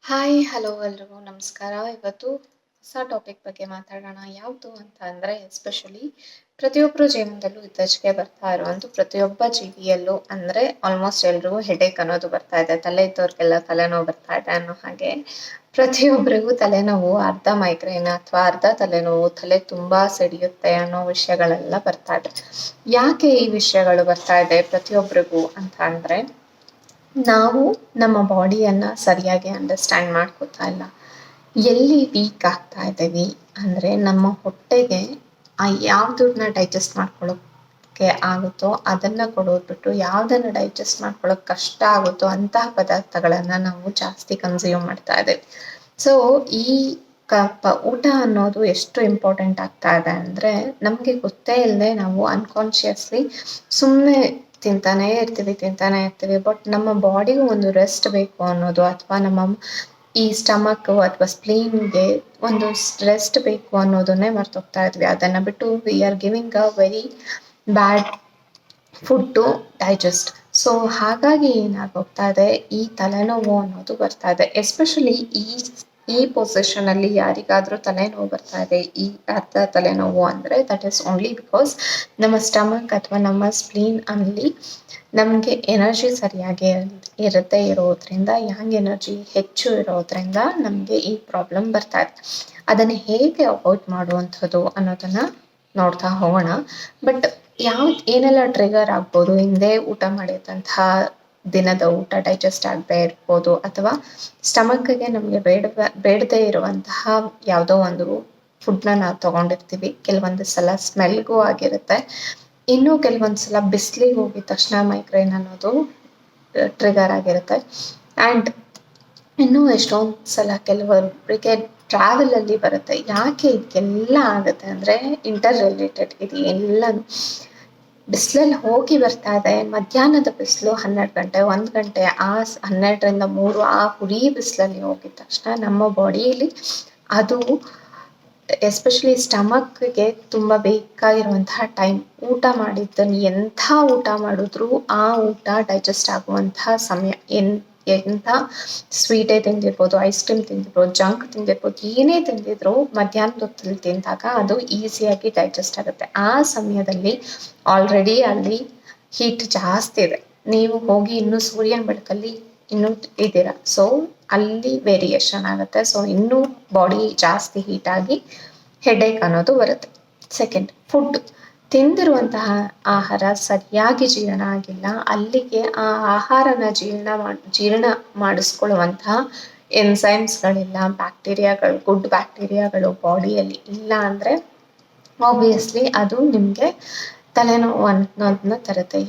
Hi hello ಎಲ್ರಿಗೂ ನಮಸ್ಕಾರ. ಇವತ್ತು ಹೊಸ ಟಾಪಿಕ್ ಬಗ್ಗೆ ಮಾತಾಡೋಣ. ಯಾವುದು ಅಂತ ಅಂದರೆ ಎಸ್ಪೆಷಲಿ ಪ್ರತಿಯೊಬ್ಬರ ಜೀವನದಲ್ಲೂ ಇತ್ತೀಚೆಗೆ ಬರ್ತಾ ಇರುವಂಥ ಪ್ರತಿಯೊಬ್ಬ ಜೀವಿಯಲ್ಲೂ ಅಂದರೆ ಆಲ್ಮೋಸ್ಟ್ ಎಲ್ರಿಗೂ ಹೆಡೇಕ್ ಅನ್ನೋದು ಬರ್ತಾ ಇದೆ. ತಲೆ ಇದ್ದವ್ರಿಗೆಲ್ಲ ತಲೆನೋವು ಬರ್ತಾ ಇದೆ ಅನ್ನೋ ಹಾಗೆ ಪ್ರತಿಯೊಬ್ಬರಿಗೂ ತಲೆನೋವು, ಅರ್ಧ ಮೈಗ್ರೇನ್ ಅಥವಾ ಅರ್ಧ ತಲೆನೋವು, ತಲೆ ತುಂಬ ಸಿಡಿಯುತ್ತೆ ಅನ್ನೋ ವಿಷಯಗಳೆಲ್ಲ ಬರ್ತಾ ಇದೆ. ಯಾಕೆ ಈ ವಿಷಯಗಳು ಬರ್ತಾ ಇದೆ ಪ್ರತಿಯೊಬ್ಬರಿಗೂ ಅಂತ ಅಂದರೆ ನಾವು ನಮ್ಮ ಬಾಡಿಯನ್ನು ಸರಿಯಾಗಿ ಅಂಡರ್ಸ್ಟ್ಯಾಂಡ್ ಮಾಡ್ಕೋತಾ ಇಲ್ಲ. ಎಲ್ಲಿ ವೀಕ್ ಆಗ್ತಾ ಇದ್ದೀವಿ ಅಂದರೆ ನಮ್ಮ ಹೊಟ್ಟೆಗೆ ಯಾವುದನ್ನ ಡೈಜೆಸ್ಟ್ ಮಾಡ್ಕೊಳ್ಳೋಕ್ಕೆ ಆಗುತ್ತೋ ಅದನ್ನು ಕೊಡೋದು ಬಿಟ್ಟು ಯಾವುದನ್ನು ಡೈಜೆಸ್ಟ್ ಮಾಡ್ಕೊಳ್ಳೋಕೆ ಕಷ್ಟ ಆಗುತ್ತೋ ಅಂತಹ ಪದಾರ್ಥಗಳನ್ನು ನಾವು ಜಾಸ್ತಿ ಕನ್ಸ್ಯೂಮ್ ಮಾಡ್ತಾ ಇದ್ದೀವಿ. ಸೊ ಈ ಊಟ ಅನ್ನೋದು ಎಷ್ಟು ಇಂಪಾರ್ಟೆಂಟ್ ಆಗ್ತಾ ಇದೆ ಅಂದರೆ ನಮಗೆ ಗೊತ್ತೇ ಇಲ್ಲದೆ ನಾವು ಅನ್ಕಾನ್ಷಿಯಸ್ಲಿ ಸುಮ್ಮನೆ ತಿಂತಾನೇ ಇರ್ತೀವಿ. ಬಟ್ ನಮ್ಮ ಬಾಡಿಗೂ ಒಂದು ರೆಸ್ಟ್ ಬೇಕು ಅನ್ನೋದು, ಅಥವಾ ನಮ್ಮ ಈ ಸ್ಟಮಕ್ ಅಥವಾ ಸ್ಪ್ಲೀನ್ಗೆ ಒಂದು ರೆಸ್ಟ್ ಬೇಕು ಅನ್ನೋದನ್ನೇ ಮರ್ತೋಗ್ತಾ ಇದ್ವಿ. ಅದನ್ನು ಬಿಟ್ಟು we are giving a very bad food to digest. So ಹಾಗಾಗಿ ಏನಾಗೋಗ್ತಾ ಇದೆ, ಈ ತಲೆನೋವು ಅನ್ನೋದು ಬರ್ತಾ ಇದೆ. ಎಸ್ಪೆಷಲಿ ಈ ಪೊಸಿಷನಲ್ಲಿ ಯಾರಿಗಾದರೂ ತಲೆನೋವು ಬರ್ತಾ ಇದೆ, ಈ ಅರ್ಧ ತಲೆನೋವು ಅಂದರೆ ದಟ್ ಈಸ್ ಓನ್ಲಿ ಬಿಕಾಸ್ ನಮ್ಮ ಸ್ಟಮಕ್ ಅಥವಾ ನಮ್ಮ ಸ್ಪ್ಲೀನ್ ಅಲ್ಲಿ ನಮಗೆ ಎನರ್ಜಿ ಸರಿಯಾಗಿ ಇರದೇ ಇರೋದ್ರಿಂದ, ಯಾಂಗ್ ಎನರ್ಜಿ ಹೆಚ್ಚು ಇರೋದ್ರಿಂದ ನಮಗೆ ಈ ಪ್ರಾಬ್ಲಮ್ ಬರ್ತಾ ಇದೆ. ಅದನ್ನು ಹೇಗೆ ಅವಾಯ್ಡ್ ಮಾಡುವಂಥದ್ದು ಅನ್ನೋದನ್ನು ನೋಡ್ತಾ ಹೋಗೋಣ. ಬಟ್ ಏನೆಲ್ಲ ಟ್ರಿಗರ್ ಆಗ್ಬೋದು, ಹಿಂದೆ ಊಟ ಮಾಡಿದಂತಹ ದಿನದ ಊಟ ಡೈಜೆಸ್ಟ್ ಆಗದೆ ಇರ್ಬೋದು, ಅಥವಾ ಸ್ಟಮಕ್ಗೆ ನಮಗೆ ಬೇಡದೇ ಇರುವಂತಹ ಯಾವುದೋ ಒಂದು ಫುಡ್ನ ನಾವು ತೊಗೊಂಡಿರ್ತೀವಿ. ಕೆಲವೊಂದು ಸಲ ಸ್ಮೆಲ್ಗೂ ಆಗಿರುತ್ತೆ, ಇನ್ನೂ ಕೆಲವೊಂದು ಸಲ ಬಿಸಿಲಿಗೆ ಹೋಗಿದ ತಕ್ಷಣ ಮೈಗ್ರೇನ್ ಅನ್ನೋದು ಟ್ರಿಗರ್ ಆಗಿರುತ್ತೆ. ಆ್ಯಂಡ್ ಇನ್ನೂ ಎಷ್ಟೊಂದು ಸಲ ಕೆಲವೊಬ್ಬರಿಗೆ ಟ್ರಾವೆಲಲ್ಲಿ ಬರುತ್ತೆ. ಯಾಕೆ ಇದಕ್ಕೆಲ್ಲ ಆಗುತ್ತೆ ಅಂದರೆ ಇಂಟರ್ ರಿಲೇಟೆಡ್ ಇದು ಎಲ್ಲನೂ. ಬಿಸಿಲಲ್ಲಿ ಹೋಗಿ ಬರ್ತಾ ಇದೆ, ಮಧ್ಯಾಹ್ನದ ಬಿಸಿಲು 12 ಗಂಟೆ 1 ಗಂಟೆ, ಆ 12ರಿಂದ 3 ಆ ಹುರಿ ಬಿಸಿಲಲ್ಲಿ ಹೋಗಿದ ತಕ್ಷಣ ನಮ್ಮ ಬಾಡಿಯಲ್ಲಿ ಅದು ಎಸ್ಪೆಷಲಿ ಸ್ಟಮಕ್ಗೆ ತುಂಬ ಬೇಕಾಗಿರುವಂತಹ ಟೈಮ್. ಊಟ ಮಾಡಿದ್ದನ್ನು ಎಂಥ ಊಟ ಮಾಡಿದ್ರೂ ಆ ಊಟ ಡೈಜೆಸ್ಟ್ ಆಗುವಂತಹ ಸಮಯ. ಎಂಥ ಸ್ವೀಟೇ ತಿಂದಿರ್ಬೋದು, ಐಸ್ ಕ್ರೀಮ್ ತಿಂದಿರ್ಬೋದು, ಜಂಕ್ ತಿಂದಿರ್ಬೋದು, ಏನೇ ತಿಂದಿದ್ರು ಮಧ್ಯಾಹ್ನದ ಹೊತ್ತಲ್ಲಿ ತಿಂದಾಗ ಅದು ಈಸಿಯಾಗಿ ಡೈಜೆಸ್ಟ್ ಆಗುತ್ತೆ. ಆ ಸಮಯದಲ್ಲಿ ಆಲ್ರೆಡಿ ಅಲ್ಲಿ ಹೀಟ್ ಜಾಸ್ತಿ ಇದೆ, ನೀವು ಹೋಗಿ ಇನ್ನೂ ಸೂರ್ಯನ ಬೆಳಕಲ್ಲಿ ಇನ್ನೂ ಇದ್ದೀರಾ. ಸೊ ಅಲ್ಲಿ ವೇರಿಯೇಷನ್ ಆಗುತ್ತೆ. ಸೊ ಇನ್ನೂ ಬಾಡಿ ಜಾಸ್ತಿ ಹೀಟ್ ಆಗಿ ಹೆಡೇಕ್ ಅನ್ನೋದು ಬರುತ್ತೆ. Second, food. ತಿಂದಿರುವಂತಹ ಆಹಾರ ಸರಿಯಾಗಿ ಜೀರ್ಣ ಆಗಿಲ್ಲ, ಅಲ್ಲಿಗೆ ಆ ಆಹಾರನ ಜೀರ್ಣ ಮಾಡಿಸ್ಕೊಳ್ಳುವಂತಹ ಎನ್ಸೈಮ್ಸ್ಗಳಿಲ್ಲ, ಬ್ಯಾಕ್ಟೀರಿಯಾಗಳು, ಗುಡ್ ಬ್ಯಾಕ್ಟೀರಿಯಾಗಳು ಬಾಡಿಯಲ್ಲಿ ಇಲ್ಲ ಅಂದರೆ ಆಬ್ವಿಯಸ್ಲಿ ಅದು ನಿಮಗೆ ತಲೆನೋವು ಅನ್ನೋದನ್ನ ತರುತ್ತೆ.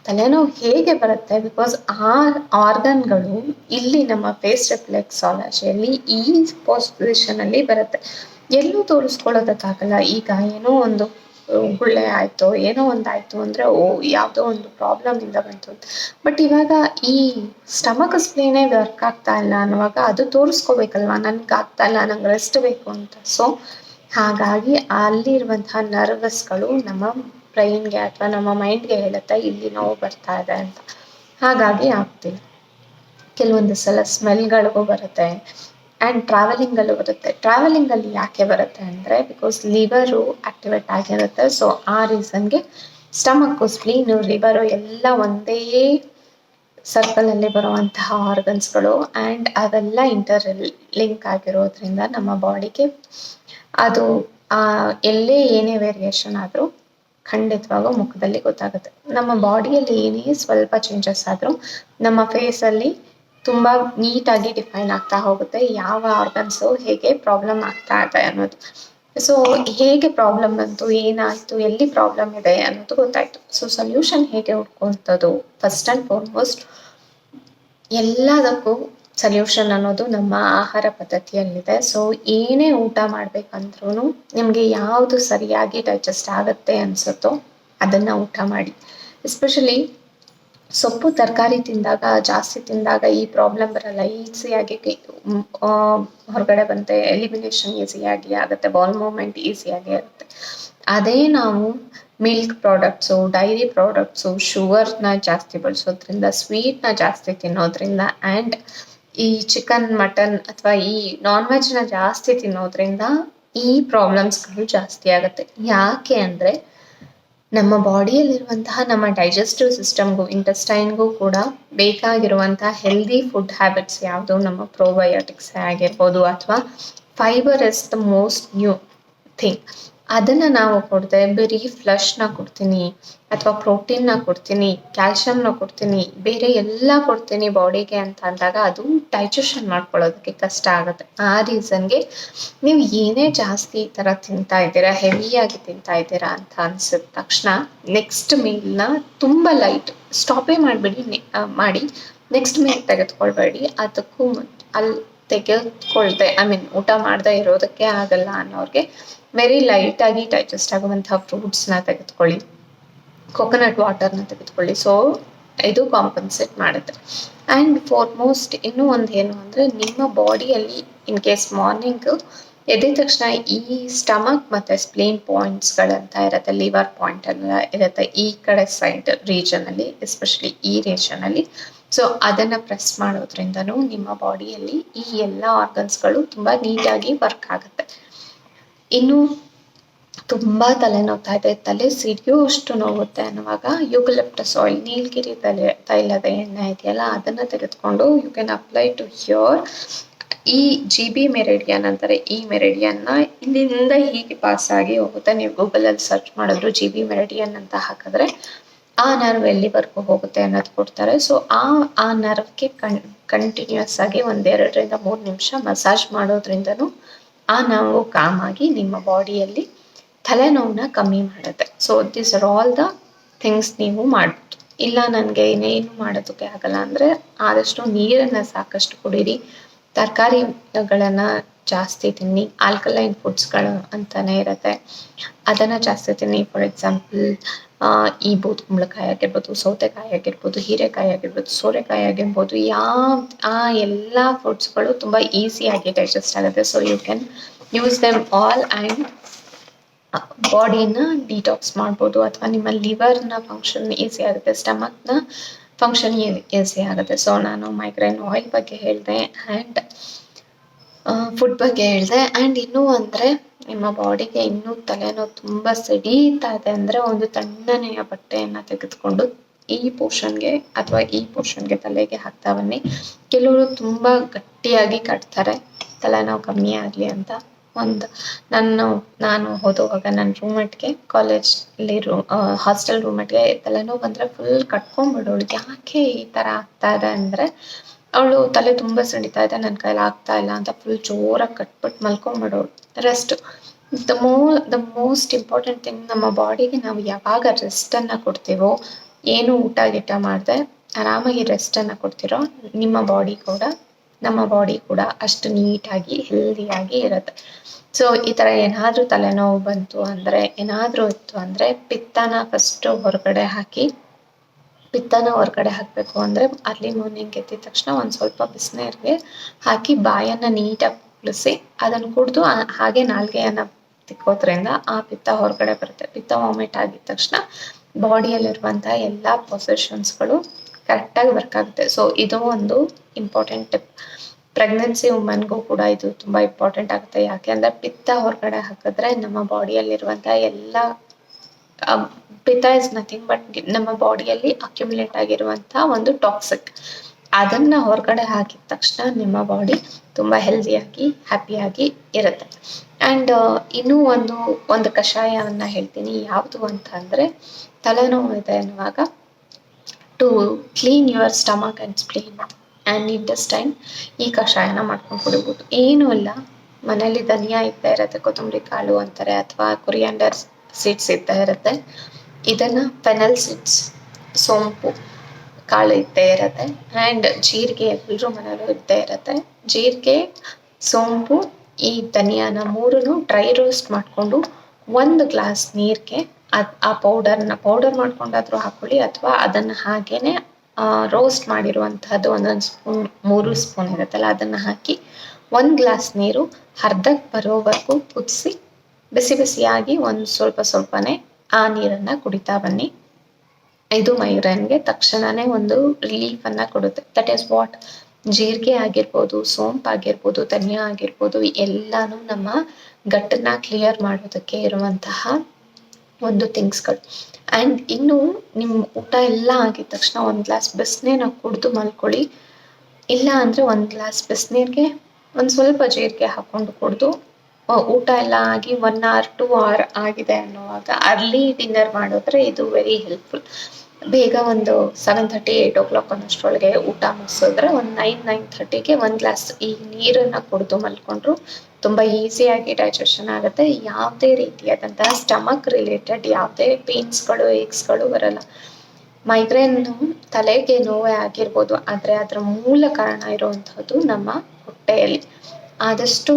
ತಲೆನೋವು ಹೇಗೆ ಬರುತ್ತೆ? ಬಿಕಾಸ್ ಆ ಆರ್ಗನ್ಗಳು ಇಲ್ಲಿ ನಮ್ಮ ಫೇಸ್ ರಿಫ್ಲೆಕ್ಸಾಲಜಿಯಲ್ಲಿ ಈ ಪೊಸಿಷನಲ್ಲಿ ಬರುತ್ತೆ. ಎಲ್ಲೂ ತೋರಿಸ್ಕೊಳ್ಳೋದಕ್ಕಾಗಲ್ಲ. ಈಗ ಏನೋ ಒಂದು ಗುಳ್ಳೆ ಆಯಿತು, ಏನೋ ಒಂದಾಯಿತು ಅಂದರೆ ಯಾವುದೋ ಒಂದು ಪ್ರಾಬ್ಲಮಿಂದ ಬಂತು. ಬಟ್ ಇವಾಗ ಈ ಸ್ಟಮಕ್ ಸ್ಪ್ಲೀನೇ ವರ್ಕ್ ಆಗ್ತಾ ಇಲ್ಲ ಅನ್ನುವಾಗ ಅದು ತೋರಿಸ್ಕೋಬೇಕಲ್ವ, ನನಗೆ ಆಗ್ತಾ ಇಲ್ಲ, ನಂಗೆ ರೆಸ್ಟ್ ಬೇಕು ಅಂತ. ಸೊ ಹಾಗಾಗಿ ಅಲ್ಲಿರುವಂತಹ ನರ್ವಸ್ಗಳು ನಮ್ಮ ಬ್ರೈನ್ಗೆ ಅಥವಾ ನಮ್ಮ ಮೈಂಡ್ಗೆ ಹೇಳುತ್ತೆ ಇಲ್ಲಿ ನೋವು ಬರ್ತಾ ಇದೆ ಅಂತ. ಹಾಗಾಗಿ ಆಗ್ತಿಲ್ಲ. ಕೆಲವೊಂದು ಸಲ ಸ್ಮೆಲ್ಗಳಿಗೂ ಬರುತ್ತೆ ಆ್ಯಂಡ್ ಟ್ರಾವೆಲಿಂಗಲ್ಲೂ ಬರುತ್ತೆ. ಟ್ರಾವೆಲಿಂಗಲ್ಲಿ ಯಾಕೆ ಬರುತ್ತೆ ಅಂದರೆ ಬಿಕಾಸ್ ಲಿವರು ಆ್ಯಕ್ಟಿವೇಟ್ ಆಗಿರುತ್ತೆ. ಸೊ ಆ ರೀಸನ್ಗೆ ಸ್ಟಮಕ್ಕು, ಸ್ಪ್ಲೀನು, ಲಿವರು ಎಲ್ಲ ಒಂದೇ ಸರ್ಕಲಲ್ಲಿ ಬರುವಂತಹ ಆರ್ಗನ್ಸ್ಗಳು. ಆ್ಯಂಡ್ ಅವೆಲ್ಲ ಲಿಂಕ್ ಆಗಿರೋದ್ರಿಂದ ನಮ್ಮ ಬಾಡಿಗೆ ಅದು ಎಲ್ಲೇ ಏನೇ ವೇರಿಯೇಷನ್ ಆದರೂ ಖಂಡಿತವಾಗೂ ಮುಖದಲ್ಲಿ ಗೊತ್ತಾಗುತ್ತೆ. ನಮ್ಮ ಬಾಡಿಯಲ್ಲಿ ಏನೇ ಸ್ವಲ್ಪ ಚೇಂಜಸ್ ಆದರೂ ನಮ್ಮ ಫೇಸಲ್ಲಿ ತುಂಬ ನೀಟಾಗಿ ಡಿಫೈನ್ ಆಗ್ತಾ ಹೋಗುತ್ತೆ ಯಾವ ಆರ್ಗನ್ಸು ಹೇಗೆ ಪ್ರಾಬ್ಲಮ್ ಆಗ್ತಾ ಇದೆ ಅನ್ನೋದು. ಸೊ ಹೇಗೆ ಪ್ರಾಬ್ಲಮ್ ಬಂತು, ಏನಾಯಿತು, ಎಲ್ಲಿ ಪ್ರಾಬ್ಲಮ್ ಇದೆ ಅನ್ನೋದು ಗೊತ್ತಾಯಿತು. ಸೊ ಸೊಲ್ಯೂಷನ್ ಹೇಗೆ ಹುಡ್ಕೊಂಥದ್ದು? ಫಸ್ಟ್ ಆ್ಯಂಡ್ ಫಾರ್ಮೋಸ್ಟ್ ಎಲ್ಲದಕ್ಕೂ ಸೊಲ್ಯೂಷನ್ ಅನ್ನೋದು ನಮ್ಮ ಆಹಾರ ಪದ್ಧತಿಯಲ್ಲಿದೆ. ಸೊ ಏನೇ ಊಟ ಮಾಡಬೇಕಂದ್ರೂ ನಿಮಗೆ ಯಾವುದು ಸರಿಯಾಗಿ ಡೈಜೆಸ್ಟ್ ಆಗುತ್ತೆ ಅನಿಸುತ್ತೋ ಅದನ್ನು ಊಟ ಮಾಡಿ. ಎಸ್ಪೆಷಲಿ ಸೊಪ್ಪು ತರಕಾರಿ ಜಾಸ್ತಿ ತಿಂದಾಗ ಈ ಪ್ರಾಬ್ಲಮ್ ಬರಲ್ಲ. ಈಸಿಯಾಗಿ ಹೊರಗಡೆ ಬಂತೆ, ಎಲಿಮಿನೇಷನ್ ಈಸಿಯಾಗಿ ಆಗುತ್ತೆ, ಬಾಲ್ ಮೂವ್ಮೆಂಟ್ ಈಸಿಯಾಗಿ ಆಗುತ್ತೆ. ಅದೇ ನಾವು ಮಿಲ್ಕ್ ಪ್ರಾಡಕ್ಟ್ಸು, ಡೈರಿ ಪ್ರಾಡಕ್ಟ್ಸು, ಶುಗರ್ನ ಜಾಸ್ತಿ ಬಳಸೋದ್ರಿಂದ, ಸ್ವೀಟ್ನ ಜಾಸ್ತಿ ತಿನ್ನೋದ್ರಿಂದ, ಆ್ಯಂಡ್ ಈ ಚಿಕನ್ ಮಟನ್ ಅಥವಾ ಈ ನಾನ್ ವೆಜ್ನ ಜಾಸ್ತಿ ತಿನ್ನೋದ್ರಿಂದ ಈ ಪ್ರಾಬ್ಲಮ್ಸ್ಗಳು ಜಾಸ್ತಿ ಆಗುತ್ತೆ. ಯಾಕೆ ಅಂದರೆ ನಮ್ಮ ಬಾಡಿಯಲ್ಲಿರುವಂತಹ ನಮ್ಮ ಡೈಜೆಸ್ಟಿವ್ ಸಿಸ್ಟಮ್ಗೂ ಇಂಟೆಸ್ಟೈನ್ಗೂ ಕೂಡ ಬೇಕಾಗಿರುವಂತಹ ಹೆಲ್ದಿ ಫುಡ್ ಹ್ಯಾಬಿಟ್ಸ್ ಯಾವುದು, ನಮ್ಮ ಪ್ರೋಬಯೋಟಿಕ್ಸ್ ಆಗಿರ್ಬೋದು ಅಥವಾ fibre is the most new thing, ಅದನ್ನು ನಾವು ಕೊಡದೆ ಬರೀ ಫ್ಲಶ್ನ ಕೊಡ್ತೀನಿ ಅಥವಾ ಪ್ರೋಟೀನ್ನ ಕೊಡ್ತೀನಿ, ಕ್ಯಾಲ್ಶಿಯಮ್ನ ಕೊಡ್ತೀನಿ, ಬೇರೆ ಎಲ್ಲ ಕೊಡ್ತೀನಿ ಬಾಡಿಗೆ ಅಂತ ಅಂದಾಗ ಅದು ಡೈಜೆಷನ್ ಮಾಡ್ಕೊಳ್ಳೋದಕ್ಕೆ ಕಷ್ಟ ಆಗುತ್ತೆ. ಆ ರೀಸನ್ಗೆ ನೀವು ಏನೇ ಜಾಸ್ತಿ ಈ ಥರ ತಿಂತಾ ಇದ್ದೀರಾ, ಹೆವಿಯಾಗಿ ತಿಂತಾ ಇದ್ದೀರಾ ಅಂತ ಅನ್ಸಿದ ತಕ್ಷಣ ನೆಕ್ಸ್ಟ್ ಮೀಲ್ನ ತುಂಬ ಲೈಟ್ ಸ್ಟಾಪೇ ಮಾಡಿ ನೆಕ್ಸ್ಟ್ ಮೀಲ್ ತೆಗೆದುಕೊಳ್ಬೇಡಿ. ಅದಕ್ಕೂ ಅಲ್ಲಿ ತೆಗೆದುಕೊಳ್ದೆ ಊಟ ಮಾಡದೆ ಇರೋದಕ್ಕೆ ಆಗಲ್ಲ ಅನ್ನೋರಿಗೆ ವೆರಿ ಲೈಟಾಗಿ ಡೈಜೆಸ್ಟ್ ಆಗುವಂತಹ ಫ್ರೂಟ್ಸ್ನ ತೆಗೆದುಕೊಳ್ಳಿ, ಕೊಕೊನಟ್ ವಾಟರ್ನ ತೆಗೆದುಕೊಳ್ಳಿ. ಸೊ ಇದು ಕಾಂಪನ್ಸೇಟ್ ಮಾಡುತ್ತೆ. ಆ್ಯಂಡ್ ಫಾರ್ಮೋಸ್ಟ್ ಇನ್ನೂ ಒಂದು ಏನು ಅಂದರೆ, ನಿಮ್ಮ ಬಾಡಿಯಲ್ಲಿ ಇನ್ ಕೇಸ್ ಮಾರ್ನಿಂಗು ಎದ್ದ ತಕ್ಷಣ ಈ ಸ್ಟಮಕ್ ಮತ್ತು ಸ್ಪ್ಲೇನ್ ಪಾಯಿಂಟ್ಸ್ಗಳಂತ ಇರುತ್ತೆ, ಲಿವರ್ ಪಾಯಿಂಟ್ ಎಲ್ಲ ಇರುತ್ತೆ ಈ ಕಡೆ ಸೈಡ್ ರೀಜನಲ್ಲಿ, ಎಸ್ಪೆಷಲಿ ಈ ರೀಜನಲ್ಲಿ. ಸೊ ಅದನ್ನು ಪ್ರೆಸ್ ಮಾಡೋದ್ರಿಂದನೂ ನಿಮ್ಮ ಬಾಡಿಯಲ್ಲಿ ಈ ಎಲ್ಲ ಆರ್ಗನ್ಸ್ಗಳು ತುಂಬ ನೀಟಾಗಿ ವರ್ಕ್ ಆಗುತ್ತೆ. ಇನ್ನು ತುಂಬ ತಲೆ ನೋವ್ತಾ ಇದೆ, ತಲೆ ಸಿಡಿಯೋಷ್ಟು ನೋವುತ್ತೆ ಅನ್ನುವಾಗ ಯೂಕಲಿಪ್ಟಸ್ ಆಯಿಲ್, ನೀಲಗಿರಿ ತೈಲದ ಎಣ್ಣೆ ಇದೆಯಲ್ಲ, ಅದನ್ನು ತೆಗೆದುಕೊಂಡು you can apply to your ಈ GB ಮೆರಿಡಿಯನ್ ಅಂತಾರೆ. ಈ ಮೆರಿಡಿಯನ್ನ ಇಲ್ಲಿಂದ ಹೀಗೆ ಪಾಸ್ ಆಗಿ ಹೋಗುತ್ತೆ. ನೀವು ಗೂಗಲಲ್ಲಿ ಸರ್ಚ್ ಮಾಡಿದ್ರು GB ಮೆರಿಡಿಯನ್ ಅಂತ ಹಾಕಿದ್ರೆ ಆ ನರ್ವ್ ಎಲ್ಲಿವರೆಗೂ ಹೋಗುತ್ತೆ ಅನ್ನೋದು ಕೊಡ್ತಾರೆ. ಸೊ ಆ ನರ್ವ್ಗೆ ಕಂಟಿನ್ಯೂಸ್ ಆಗಿ 1-2 ರಿಂದ 3 ನಿಮಿಷ ಮಸಾಜ್ ಮಾಡೋದ್ರಿಂದನೂ ಆ ನೋವು ಕಾಮಾಗಿ ನಿಮ್ಮ ಬಾಡಿಯಲ್ಲಿ ತಲೆನೋವನ್ನ ಕಮ್ಮಿ ಮಾಡುತ್ತೆ. So this are all the things ನೀವು ಮಾಡ್ಬೋದು. ಇಲ್ಲ ನನಗೆ ಇನ್ನೇನು ಮಾಡೋದಕ್ಕೆ ಆಗಲ್ಲ ಅಂದರೆ ಆದಷ್ಟು ನೀರನ್ನು ಸಾಕಷ್ಟು ಕುಡೀರಿ, ತರಕಾರಿಗಳನ್ನು ಜಾಸ್ತಿ ತಿನ್ನಿ, ಆಲ್ಕಲೈನ್ ಫುಡ್ಸ್ಗಳು ಅಂತಲೇ ಇರುತ್ತೆ ಅದನ್ನು ಜಾಸ್ತಿ ತಿನ್ನಿ. ಫಾರ್ ಎಕ್ಸಾಂಪಲ್ ಈ ಬೂದ್ಕುಂಬಳಕಾಯಿ ಆಗಿರ್ಬೋದು, ಸೌತೆಕಾಯಿ ಆಗಿರ್ಬೋದು, ಹೀರೆಕಾಯಿ ಆಗಿರ್ಬೋದು, ಸೋರೆಕಾಯಿ ಆಗಿರ್ಬೋದು, ಎಲ್ಲ ಫುಡ್ಸ್ಗಳು ತುಂಬ ಈಸಿಯಾಗಿ ಡೈಜೆಸ್ಟ್ ಆಗುತ್ತೆ. So you can use them all and ಬಾಡಿನ ಡಿಟಾಕ್ಸ್ ಮಾಡ್ಬೋದು. ಅಥವಾ ನಿಮ್ಮ ಲಿವರ್ನ ಫಂಕ್ಷನ್ ಈಸಿ ಆಗುತ್ತೆ, ಸ್ಟಮಕ್ನ ಫಂಕ್ಷನ್ ಈಸಿ ಆಗುತ್ತೆ. ಸೊ ನಾನು ಮೈಗ್ರೇನ್ ಆಯಿಲ್ ಬಗ್ಗೆ ಹೇಳಿದೆ ಆ್ಯಂಡ್ ಫುಡ್ ಬಗ್ಗೆ ಹೇಳಿದೆ. ಆ್ಯಂಡ್ ಇನ್ನೂ ಅಂದರೆ ನಿಮ್ಮ ಬಾಡಿಗೆ ಇನ್ನೂ ತಲೆನೋವು ತುಂಬ ಸಿಡೀತಾ ಇದೆ ಅಂದರೆ ಒಂದು ತಣ್ಣನೆಯ ಬಟ್ಟೆಯನ್ನು ತೆಗೆದುಕೊಂಡು ಈ ಪೋರ್ಷನ್ಗೆ ಅಥವಾ ಈ ಪೋರ್ಷನ್ಗೆ ತಲೆಗೆ ಹಾಕ್ತಾ ಬನ್ನಿ. ಕೆಲವರು ತುಂಬ ಗಟ್ಟಿಯಾಗಿ ಕಟ್ತಾರೆ ತಲೆನೋವು ಕಮ್ಮಿ ಆಗಲಿ ಅಂತ. ನಾನು ಓದುವಾಗ ನನ್ನ ರೂಮ್ಮೇಟ್ಗೆ ಕಾಲೇಜಲ್ಲಿ ಹಾಸ್ಟೆಲ್ ರೂಮ್ಮೇಟ್ಗೆ ತಲೆನೋವು ಬಂದರೆ ಫುಲ್ ಕಟ್ಕೊಂಡ್ಬಿಡೋಳು. ಯಾಕೆ ಈ ಥರ ಆಗ್ತಾ ಇದೆ ಅಂದರೆ ಅವಳು ತಲೆ ತುಂಬ ಸಿಡಿತಾ ಇದೆ, ನನ್ನ ಕೈಲಿ ಆಗ್ತಾ ಇಲ್ಲ ಅಂತ ಫುಲ್ ಜೋರಾಗಿ ಕಟ್ಬಿಟ್ಟು ಮಲ್ಕೊಂಡ್ಬಿಡೋಳು. Rest the most important thing, ನಮ್ಮ ಬಾಡಿಗೆ ನಾವು ಯಾವಾಗ ರೆಸ್ಟನ್ನು ಕೊಡ್ತೀವೋ, ಏನು ಊಟ ಗೀಟ ಮಾಡದೆ ಆರಾಮಾಗಿ ರೆಸ್ಟನ್ನು ಕೊಡ್ತಿರೋ ನಮ್ಮ ಬಾಡಿ ಕೂಡ ಅಷ್ಟು ನೀಟಾಗಿ ಹೆಲ್ದಿಯಾಗಿ ಇರುತ್ತೆ. ಸೊ ಈ ಥರ ಏನಾದರೂ ತಲೆನೋವು ಬಂತು ಅಂದರೆ, ಏನಾದರೂ ಇತ್ತು ಅಂದರೆ ಪಿತ್ತನ ಫಸ್ಟು ಹೊರಗಡೆ ಹಾಕಬೇಕು ಅಂದರೆ ಅರ್ಲಿ ಮಾರ್ನಿಂಗ್ ಎದ್ದಿದ ತಕ್ಷಣ ಒಂದು ಸ್ವಲ್ಪ ಬಿಸಿನೀರಿಗೆ ಹಾಕಿ ಬಾಯನ್ನು ನೀಟಾಗಿ ಕುಳಿಸಿ ಅದನ್ನು ಕುಡಿದು ಹಾಗೆ ನಾಲ್ಗೆಯನ್ನು ತಿಕ್ಕೋದ್ರಿಂದ ಆ ಪಿತ್ತ ಹೊರಗಡೆ ಬರುತ್ತೆ. ಪಿತ್ತ ವಾಮಿಟ್ ಆಗಿದ ತಕ್ಷಣ ಬಾಡಿಯಲ್ಲಿರುವಂಥ ಎಲ್ಲ ಪೊಸೆಷನ್ಸ್ಗಳು ಕರೆಕ್ಟಾಗಿ ವರ್ಕ್ ಆಗುತ್ತೆ. ಸೊ ಇದು ಒಂದು ಇಂಪಾರ್ಟೆಂಟ್ ಟಿಪ್. ಪ್ರೆಗ್ನೆನ್ಸಿ ವುಮೆನ್ಗೂ ಕೂಡ ಇದು ತುಂಬ ಇಂಪಾರ್ಟೆಂಟ್ ಆಗುತ್ತೆ. ಯಾಕೆ ಅಂದರೆ ಪಿತ್ತ ಹೊರಗಡೆ ಹಾಕಿದ್ರೆ ನಮ್ಮ ಬಾಡಿಯಲ್ಲಿರುವಂಥ ಎಲ್ಲ ಪಿತ್ತ ಇಸ್ ನಥಿಂಗ್ ಬಟ್ ನಮ್ಮ ಬಾಡಿಯಲ್ಲಿ ಅಕ್ಯುಮುಲೇಟ್ ಆಗಿರುವಂಥ ಒಂದು ಟಾಕ್ಸಿಕ್, ಅದನ್ನು ಹೊರಗಡೆ ಹಾಕಿದ ತಕ್ಷಣ ನಿಮ್ಮ ಬಾಡಿ ತುಂಬ ಹೆಲ್ದಿಯಾಗಿ ಹ್ಯಾಪಿಯಾಗಿ ಇರುತ್ತೆ. ಆ್ಯಂಡ್ ಇನ್ನೂ ಒಂದು ಕಷಾಯವನ್ನು ಹೇಳ್ತೀನಿ, ಯಾವುದು ಅಂತ ಅಂದರೆ ತಲೆನೋವು ಇದೆ ಅನ್ನುವಾಗ to clean your stomach and spleen and intestine ಈ ಕಷಾಯನ ಮಾಡ್ಕೊಂಡು ಕುಡಿಬೋದು. ಏನೂ ಇಲ್ಲ, ಮನೇಲಿ ಧನಿಯಾ ಇದ್ದೇ ಇರುತ್ತೆ, ಕೊತ್ತಂಬರಿ ಕಾಳು ಅಂತಾರೆ, ಅಥವಾ ಕೊರಿಯಾಂಡರ್ ಸೀಡ್ಸ್ ಇದ್ದೇ ಇರುತ್ತೆ. ಇದನ್ನು ಫೆನಲ್ ಸೀಡ್ಸ್, ಸೋಂಪು ಕಾಳು ಇದ್ದೇ ಇರುತ್ತೆ, ಆ್ಯಂಡ್ ಜೀರಿಗೆ ಎಲ್ಲರೂ ಮನೇಲೂ ಇದ್ದೇ ಇರುತ್ತೆ. ಜೀರಿಗೆ, ಸೋಂಪು, ಈ ಧನಿಯಾನ ಮೂರನ್ನು ಡ್ರೈ ರೋಸ್ಟ್ ಮಾಡಿಕೊಂಡು 1 ಗ್ಲಾಸ್ ನೀರಿಗೆ ಆ ಪೌಡರ್ ಮಾಡ್ಕೊಂಡಾದರೂ ಹಾಕ್ಕೊಳ್ಳಿ, ಅಥವಾ ಅದನ್ನು ಹಾಗೇ ರೋಸ್ಟ್ ಮಾಡಿರುವಂಥದ್ದು 1 ಸ್ಪೂನ್ 3 ಸ್ಪೂನ್ ಇರುತ್ತಲ್ಲ ಅದನ್ನು ಹಾಕಿ 1 ಗ್ಲಾಸ್ ನೀರು ಅರ್ಧಕ್ಕೆ ಬರೋವರೆಗೂ ಕುದಿಸಿ ಬಿಸಿ ಬಿಸಿಯಾಗಿ ಸ್ವಲ್ಪನೇ ಆ ನೀರನ್ನು ಕುಡಿತಾ ಬನ್ನಿ. ಇದು ಮೈಗ್ರೇನ್ಗೆ ತಕ್ಷಣವೇ ಒಂದು ರಿಲೀಫನ್ನು ಕೊಡುತ್ತೆ. ದಟ್ ಈಸ್ ವಾಟ್ ಜೀರಿಗೆ ಆಗಿರ್ಬೋದು, ಸೋಂಪು ಆಗಿರ್ಬೋದು, ಧನಿಯಾ ಆಗಿರ್ಬೋದು, ಎಲ್ಲಾನು ನಮ್ಮ ಗಟ್ಟನ್ನ ಕ್ಲಿಯರ್ ಮಾಡೋದಕ್ಕೆ ಇರುವಂತಹ ಒಂದು ಥಿಂಗ್ಸ್ಗಳು. ಆ್ಯಂಡ್ ಇನ್ನು ನಿಮ್ಮ ಊಟ ಎಲ್ಲ ಆಗಿದ ತಕ್ಷಣ ಒಂದು ಗ್ಲಾಸ್ ಬಿಸಿನೀರನ್ನ ಕುಡಿದು ಮಲ್ಕೊಳ್ಳಿ. ಇಲ್ಲ ಅಂದರೆ ಒಂದು ಗ್ಲಾಸ್ ಬಿಸಿನೀರಿಗೆ ಒಂದು ಸ್ವಲ್ಪ ಜೀರಿಗೆ ಹಾಕ್ಕೊಂಡು ಕುಡಿದು ಊಟ ಎಲ್ಲ ಆಗಿ 1 hour 2 hour ಆಗಿದೆ ಅನ್ನುವಾಗ ಅರ್ಲಿ ಡಿನ್ನರ್ ಮಾಡಿದ್ರೆ ಇದು ವೆರಿ ಹೆಲ್ಪ್ಫುಲ್. ಬೇಗ ಒಂದು 7:30 8 o'clock ಅನ್ನೋಷ್ಟರೊಳಗೆ ಊಟ ಮುಗಿಸಿದ್ರೆ ಒಂದು 9-9:30ಗೆ ಒಂದು ಗ್ಲಾಸ್ ಈ ನೀರನ್ನು ಕುಡಿದು ಮಲ್ಕೊಂಡ್ರು ತುಂಬ ಈಸಿಯಾಗಿ ಡೈಜೆಷನ್ ಆಗುತ್ತೆ. ಯಾವುದೇ ರೀತಿಯಾದಂತಹ ಸ್ಟಮಕ್ ರಿಲೇಟೆಡ್ ಯಾವುದೇ ಪೇನ್ಸ್ಗಳು ಏಕ್ಸ್ಗಳು ಬರಲ್ಲ. ಮೈಗ್ರೇನು ತಲೆಗೆ ನೋವೇ ಆಗಿರ್ಬೋದು, ಆದರೆ ಅದರ ಮೂಲ ಕಾರಣ ಇರುವಂಥದ್ದು ನಮ್ಮ ಹೊಟ್ಟೆಯಲ್ಲಿ. ಆದಷ್ಟು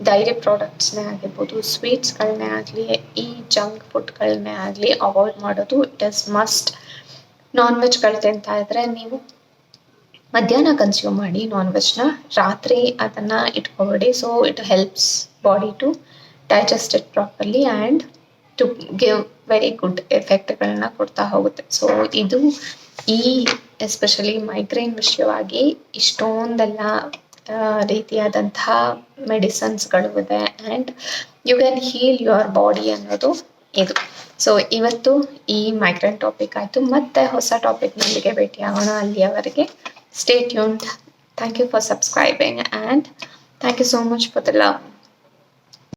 ಡೈರಿ ಪ್ರಾಡಕ್ಟ್ಸ್ನೇ ಆಗಿರ್ಬೋದು, ಸ್ವೀಟ್ಸ್ಗಳನ್ನೇ ಆಗಲಿ, ಈ ಜಂಕ್ ಫುಡ್ಗಳನ್ನೇ ಆಗಲಿ ಅವಾಯ್ಡ್ ಮಾಡೋದು ಇಟ್ ಇಸ್ ಮಸ್ಟ್. ನಾನ್ ವೆಜ್ಗಳು ತಿಂತಾ ಇದ್ರೆ ನೀವು ಮಧ್ಯಾಹ್ನ ಕನ್ಸ್ಯೂಮ್ ಮಾಡಿ ನಾನ್ ವೆಜ್ನ, ರಾತ್ರಿ ಅದನ್ನು ಇಟ್ಕೊಬೇಡಿ. So it helps body to digest it properly and to give very good ಎಫೆಕ್ಟ್ಗಳನ್ನ ಕೊಡ್ತಾ ಹೋಗುತ್ತೆ. ಸೊ ಇದು ಈ ಎಸ್ಪೆಷಲಿ ಮೈಗ್ರೇನ್ ವಿಷಯವಾಗಿ ಇಷ್ಟೊಂದೆಲ್ಲ ರೀತಿಯಾದಂತಹ ಮೆಡಿಸನ್ಸ್ಗಳು ಇದೆ and you can heal your body ಅನ್ನೋದು ಇದು. ಸೊ ಇವತ್ತು ಈ ಮೈಗ್ರೇನ್ ಟಾಪಿಕ್ ಆಯಿತು. ಮತ್ತೆ ಹೊಸ ಟಾಪಿಕ್ನೊಂದಿಗೆ ಭೇಟಿಯಾಗೋಣ. ಅಲ್ಲಿಯವರೆಗೆ stay tuned. Thank you for subscribing and thank you so much for the love.